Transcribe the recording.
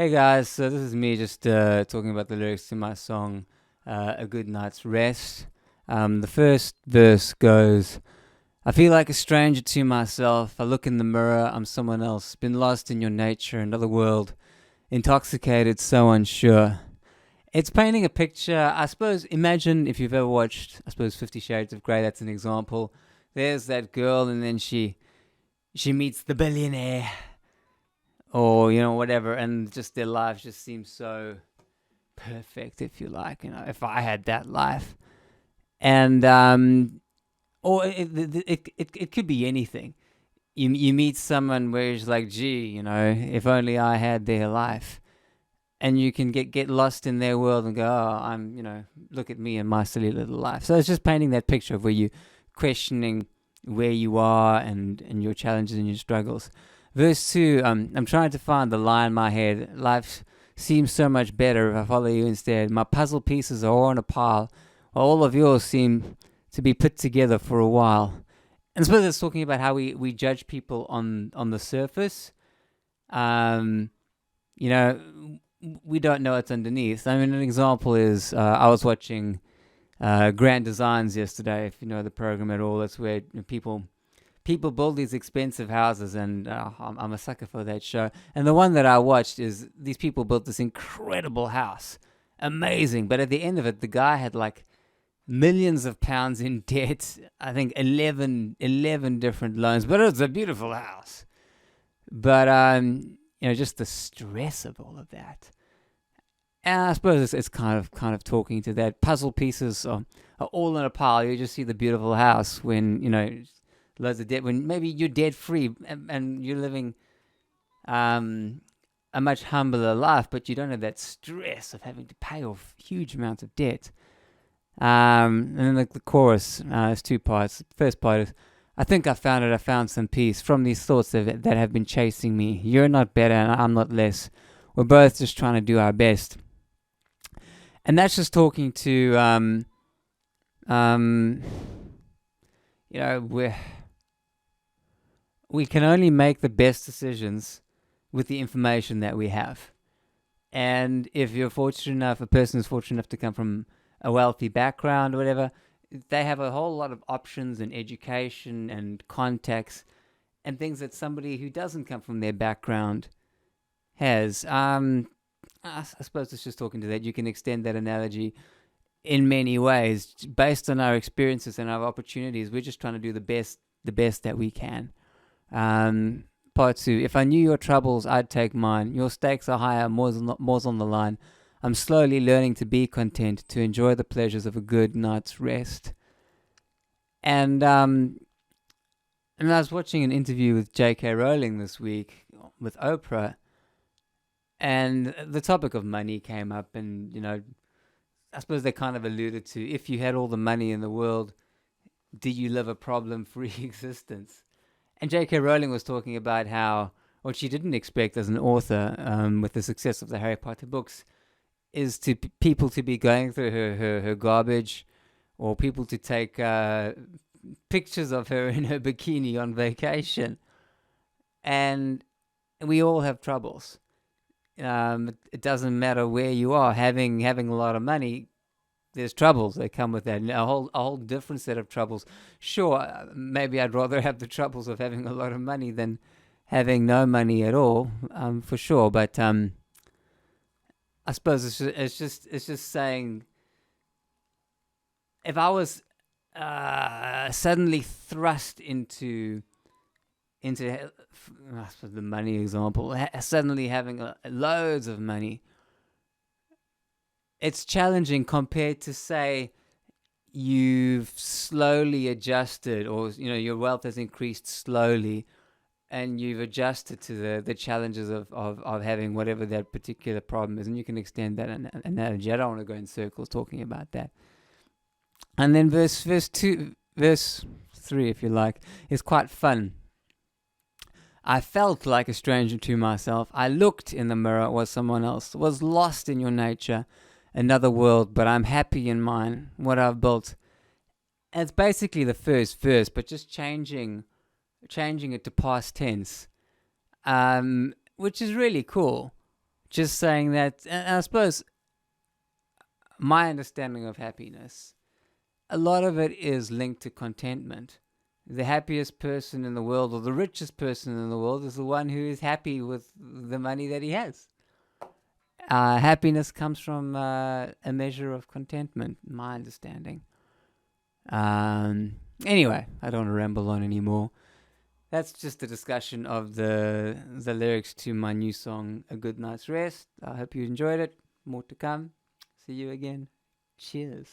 Hey guys, so this is me just talking about the lyrics to my song, A Good Night's Rest. The first verse goes, I feel like a stranger to myself. I look in the mirror, I'm someone else. Been lost in your nature, another world. Intoxicated, so unsure. It's painting a picture, I suppose. Imagine if you've ever watched, I suppose, 50 Shades of Grey, that's an example. There's that girl, and then she meets the billionaire or whatever, and just their lives just seem so perfect, if you like. If I had that life, and or it could be anything. You meet someone where it's like, gee, if only I had their life, and you can get lost in their world and go, oh, look at me and my silly little life. So it's just painting that picture of where you questioning where you are and your challenges and your struggles. Verse 2, I'm trying to find the lie in my head. Life seems so much better if I follow you instead. My puzzle pieces are all on a pile, while all of yours seem to be put together for a while. And I suppose it's talking about how we judge people on the surface. Um, you know, we don't know what's underneath. I mean, an example is I was watching Grand Designs yesterday. If you know the program at all, that's where people build these expensive houses, and I'm a sucker for that show. And the one that I watched is these people built this incredible house, amazing. But at the end of it, the guy had like millions of pounds in debt. I think 11 different loans, but it's a beautiful house. But just the stress of all of that. And I suppose it's kind of talking to that. Puzzle pieces are all in a pile. You just see the beautiful house when loads of debt. When maybe you're debt free and you're living a much humbler life, but you don't have that stress of having to pay off huge amounts of debt. And then the chorus has two parts. The first part is, I think I found it. I found some peace from these thoughts that have been chasing me. You're not better and I'm not less. We're both just trying to do our best. And that's just talking to, we can only make the best decisions with the information that we have. And if you're fortunate enough, a person is fortunate enough to come from a wealthy background or whatever, they have a whole lot of options and education and contacts and things that somebody who doesn't come from their background has. I suppose it's just talking to that. You can extend that analogy in many ways based on our experiences and our opportunities. We're just trying to do the best that we can. Part 2, if I knew your troubles, I'd take mine. Your stakes are higher, more's on the line. I'm slowly learning to be content, to enjoy the pleasures of a good night's rest. And I was watching an interview with J.K. Rowling this week with Oprah, and the topic of money came up, and I suppose they kind of alluded to, if you had all the money in the world, do you live a problem-free existence? And J.K. Rowling was talking about how what she didn't expect as an author, with the success of the Harry Potter books, is to people to be going through her garbage, or people to take pictures of her in her bikini on vacation. And we all have troubles. It doesn't matter where you are. Having a lot of money, there's troubles that come with that. And a whole different set of troubles. Sure, maybe I'd rather have the troubles of having a lot of money than having no money at all, for sure. But I suppose it's just saying, if I was suddenly thrust into I suppose the money example, suddenly having loads of money, it's challenging compared to, say, you've slowly adjusted, or your wealth has increased slowly, and you've adjusted to the challenges of having whatever that particular problem is. And you can extend that analogy. I don't want to go in circles talking about that. And then verse 3, if you like, is quite fun. I felt like a stranger to myself. I looked in the mirror, was someone else, was lost in your nature, another world, but I'm happy in mine, what I've built. And it's basically the first verse, but just changing it to past tense, which is really cool. just saying that, and I suppose my understanding of happiness, a lot of it is linked to contentment. The happiest person in the world, or the richest person in the world, is the one who is happy with the money that he has. Happiness comes from a measure of contentment, my understanding. Anyway, I don't want to ramble on anymore. That's just a discussion of the lyrics to my new song, A Good Night's Rest. I hope you enjoyed it. More to come. See you again. Cheers.